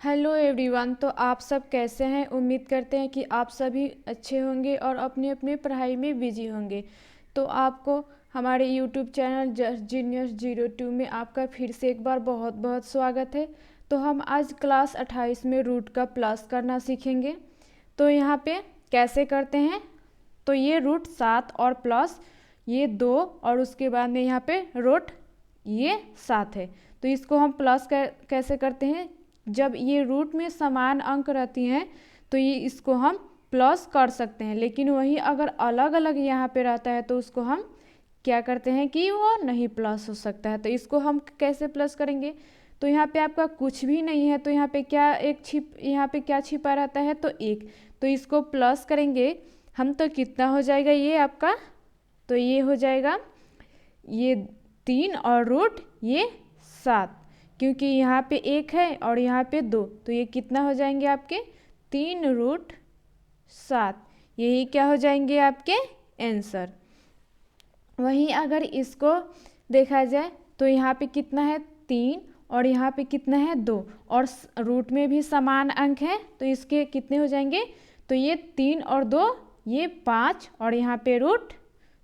Hello everyone. तो आप सब कैसे हैं? उम्मीद करते हैं कि आप सभी अच्छे होंगे और अपनी अपनी पढ़ाई में बिजी होंगे। तो आपको हमारे यूट्यूब चैनल जस्ट जीनियस 02 में आपका फिर से एक बार बहुत बहुत स्वागत है। तो हम आज क्लास 28 में रूट का प्लस करना सीखेंगे। तो यहाँ पे कैसे करते हैं, तो ये रूट 7 और प्लस ये 2 और उसके बाद में यहाँ पे रूट ये 7 है। तो इसको हम प्लस कैसे करते हैं, जब ये रूट में समान अंक रहती हैं तो ये इसको हम प्लस कर सकते हैं, लेकिन वही अगर अलग अलग यहाँ पे रहता है तो उसको हम क्या करते हैं कि वो नहीं प्लस हो सकता है। तो इसको हम कैसे प्लस करेंगे, तो यहाँ पे आपका कुछ भी नहीं है तो यहाँ पे क्या यहाँ पे क्या छिपा रहता है, तो एक, तो इसको प्लस करेंगे हम तो कितना हो जाएगा ये आपका, तो ये हो जाएगा ये 3 और रूट ये 7, क्योंकि यहाँ पे एक है और यहाँ पे 2, तो ये कितना हो जाएंगे आपके 3 रूट 7। यही क्या हो जाएंगे आपके आंसर। वहीं अगर इसको देखा जाए तो यहाँ पे कितना है 3 और यहाँ पे कितना है 2 और रूट में भी समान अंक है, तो इसके कितने हो जाएंगे, तो ये 3 और 2 ये 5 और यहाँ पे रूट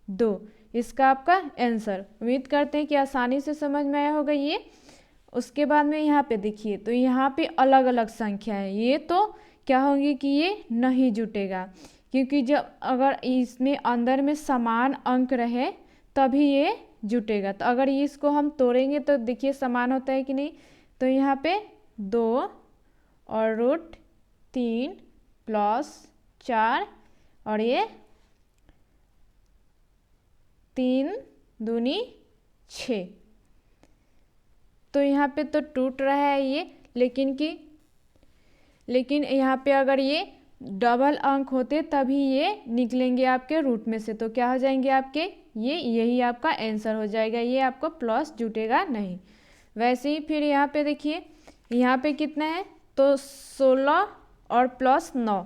2, इसका आपका आंसर। उम्मीद करते हैं कि आसानी से समझ में आया होगा ये। उसके बाद में यहाँ पे देखिए, तो यहाँ पे अलग अलग संख्या है, ये तो क्या होंगी कि ये नहीं जुटेगा, क्योंकि जब अगर इसमें अंदर में समान अंक रहे तभी ये जुटेगा। तो अगर इसको हम तोड़ेंगे तो देखिए समान होता है कि नहीं, तो यहाँ पे 2 और रूट 3 प्लस 4 और ये 3 दूनी 6, तो यहाँ पे तो टूट रहा है ये, लेकिन यहाँ पे अगर ये डबल अंक होते तभी ये निकलेंगे आपके रूट में से, तो क्या हो जाएंगे आपके ये, यही आपका आंसर हो जाएगा, ये आपको प्लस जुटेगा नहीं। वैसे ही फिर यहाँ पे देखिए, यहाँ पे कितना है, तो 16 और प्लस 9,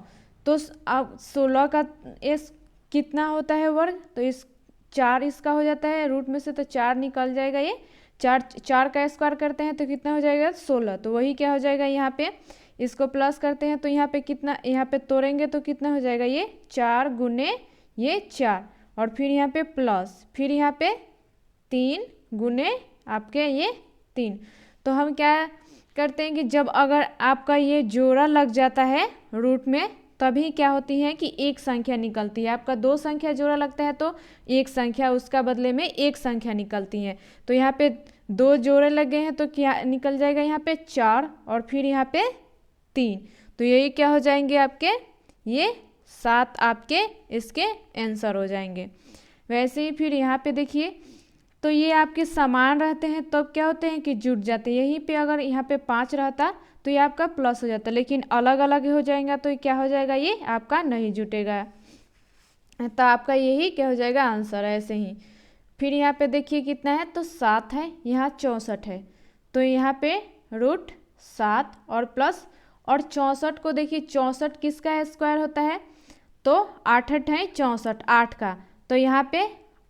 तो अब 16 का इस कितना होता है वर्ग, तो इस 4 इसका हो जाता है रूट में से, तो 4 निकल जाएगा, ये 4 का स्क्वायर करते हैं तो कितना हो जाएगा 16, तो वही क्या हो जाएगा यहाँ पे इसको प्लस करते हैं तो यहाँ पे कितना, यहाँ पे तोड़ेंगे तो कितना हो जाएगा ये 4 गुने ये 4 और फिर यहाँ पे प्लस, फिर यहाँ पे 3 गुने आपके ये 3। तो हम क्या करते हैं कि जब अगर आपका ये जोड़ा लग जाता है रूट में तभी क्या होती है कि एक संख्या निकलती है। आपका 2 संख्या जोड़ा लगता है तो एक संख्या उसका बदले में एक संख्या निकलती है। तो यहाँ पे 2 जोड़े लगे हैं तो क्या निकल जाएगा यहाँ पे 4 और फिर यहाँ पे 3, तो यही क्या हो जाएंगे आपके ये 7 आपके इसके आंसर हो जाएंगे। वैसे ही फिर यहाँ पे देखिए, तो ये आपके समान रहते हैं तब क्या होते हैं कि जुट जाते हैं। यहीं पे अगर यहाँ पे 5 रहता तो ये आपका प्लस हो जाता, लेकिन अलग अलग हो जाएगा तो क्या हो जाएगा ये आपका नहीं जुटेगा, तो आपका यही क्या हो जाएगा आंसर। ऐसे ही फिर यहाँ पे देखिए कितना है, तो 7 है, यहाँ 64 है, तो यहाँ पे रूट 7 और प्लस और 64 को देखिए 64 किसका स्क्वायर होता है, तो 8 8 है 64 8 का, तो यहाँ पे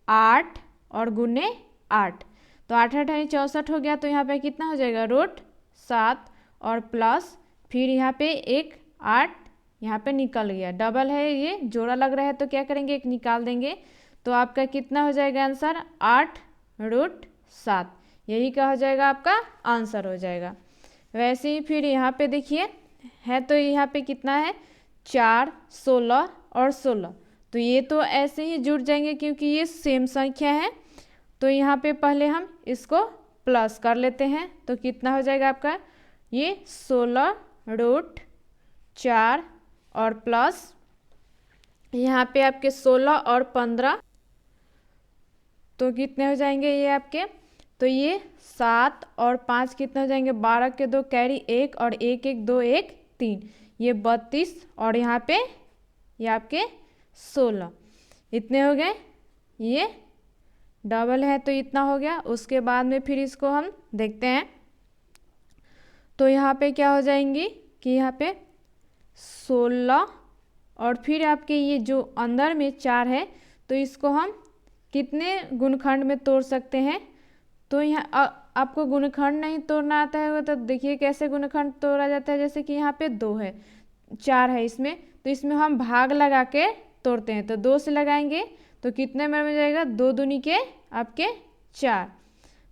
8 और गुने 8, तो 8 8 है 64 हो गया, तो यहाँ पे कितना हो जाएगा रूट 7 और प्लस फिर यहाँ पे एक 8 यहाँ पे निकल गया, डबल है ये जोड़ा लग रहा है तो क्या करेंगे एक निकाल देंगे, तो आपका कितना हो जाएगा आंसर 8 रूट 7, यही क्या हो जाएगा आपका आंसर हो जाएगा। वैसे ही फिर यहाँ पे देखिए है, तो यहाँ पे कितना है 4 16 और 16, तो ये तो ऐसे ही जुड़ जाएंगे क्योंकि ये सेम संख्या है। तो यहाँ पे पहले हम इसको प्लस कर लेते हैं, तो कितना हो जाएगा आपका ये 16 रूट 4 और प्लस यहाँ पे आपके 16 और 15, तो कितने हो जाएंगे ये आपके, तो ये 7 और 5 कितने हो जाएंगे 12 के 2 कैरी 1 और 1 1 2 1 3, ये 32 और यहाँ पे ये आपके 16, इतने हो गए, ये डबल है तो इतना हो गया। उसके बाद में फिर इसको हम देखते हैं, तो यहाँ पे क्या हो जाएंगी कि यहाँ पे 16 और फिर आपके ये जो अंदर में 4 है तो इसको हम कितने गुणखंड में तोड़ सकते हैं, तो यहाँ आपको गुणनखंड नहीं तोड़ना आता है तो देखिए कैसे गुणनखंड तोड़ा जाता है। जैसे कि यहाँ पे 2 है, 4 है इसमें, तो इसमें हम भाग लगा के तोड़ते हैं। तो 2 से लगाएंगे तो कितने में मिल जाएगा, 2 दूनी के आपके 4,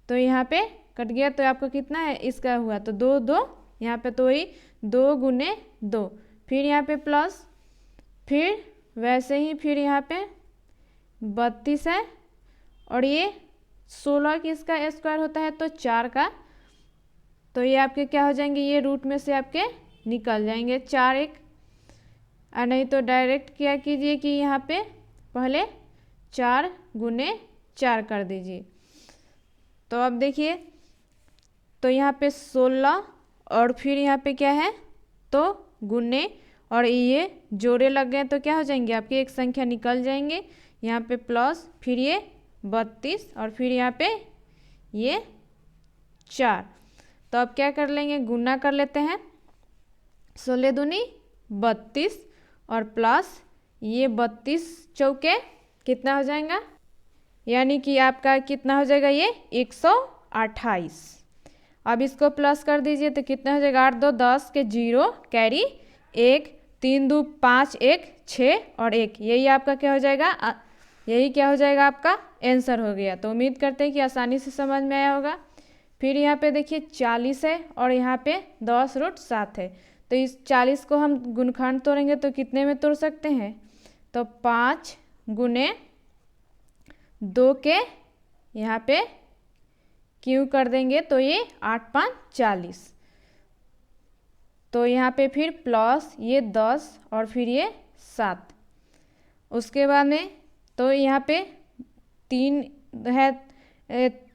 तो यहाँ पे कट गया। तो आपका कितना है इसका हुआ, तो 2 2 यहाँ पे, तो वही 2 गुने 2, फिर यहाँ पे प्लस, फिर वैसे ही फिर यहाँ पे 32 है, और ये 16 किसका स्क्वायर होता है, तो 4 का। तो ये आपके क्या हो जाएंगे, ये रूट में से आपके निकल जाएंगे 4 1, और नहीं तो डायरेक्ट क्या कीजिए कि यहाँ पे पहले 4 गुने 4 कर दीजिए। तो अब देखिए, तो यहाँ पे 16 और फिर यहाँ पे क्या है, तो गुने और ये जोड़े लग गए तो क्या हो जाएंगे आपकी एक संख्या निकल जाएंगे। यहाँ पे प्लस, फिर ये 32 और फिर यहाँ पे ये 4। तो अब क्या कर लेंगे, गुना कर लेते हैं, 16 दूनी 32 और प्लस ये 32 चौके कितना हो जाएगा, यानी कि आपका कितना हो जाएगा, ये 128। अब इसको प्लस कर दीजिए तो कितना हो जाएगा, 8 2 10 के 0 कैरी 1 3 2 5 1 6 और 1, यही आपका क्या हो जाएगा, यही क्या हो जाएगा आपका आंसर हो गया। तो उम्मीद करते हैं कि आसानी से समझ में आया होगा। फिर यहाँ पे देखिए 40 है और यहाँ पे 10√7 है, तो इस 40 को हम गुणनखंड तोड़ेंगे तो कितने में तोड़ सकते हैं, तो 5 गुने 2 के यहाँ पे क्यों कर देंगे, तो ये 8 5 40, तो यहाँ पे फिर प्लस ये 10 और फिर ये 7। उसके बाद में तो यहाँ पे 3 है,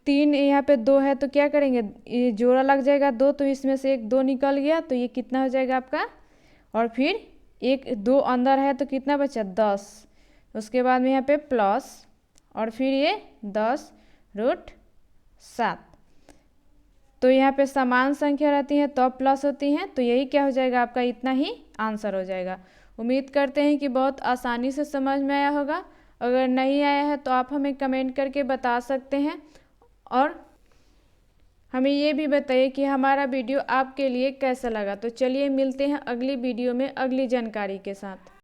3 यहाँ पे 2 है, तो क्या करेंगे, ये जोड़ा लग जाएगा 2, तो इसमें से एक 2 निकल गया, तो ये कितना हो जाएगा आपका, और फिर एक 2 अंदर है तो कितना बचा 10। उसके बाद में यहाँ पे प्लस और फिर ये 10√7। तो यहाँ पे समान संख्या रहती है तो प्लस होती हैं, तो यही क्या हो जाएगा आपका, इतना ही आंसर हो जाएगा। उम्मीद करते हैं कि बहुत आसानी से समझ में आया होगा। अगर नहीं आया है तो आप हमें कमेंट करके बता सकते हैं, और हमें ये भी बताइए कि हमारा वीडियो आपके लिए कैसा लगा। तो चलिए मिलते हैं अगली वीडियो में अगली जानकारी के साथ।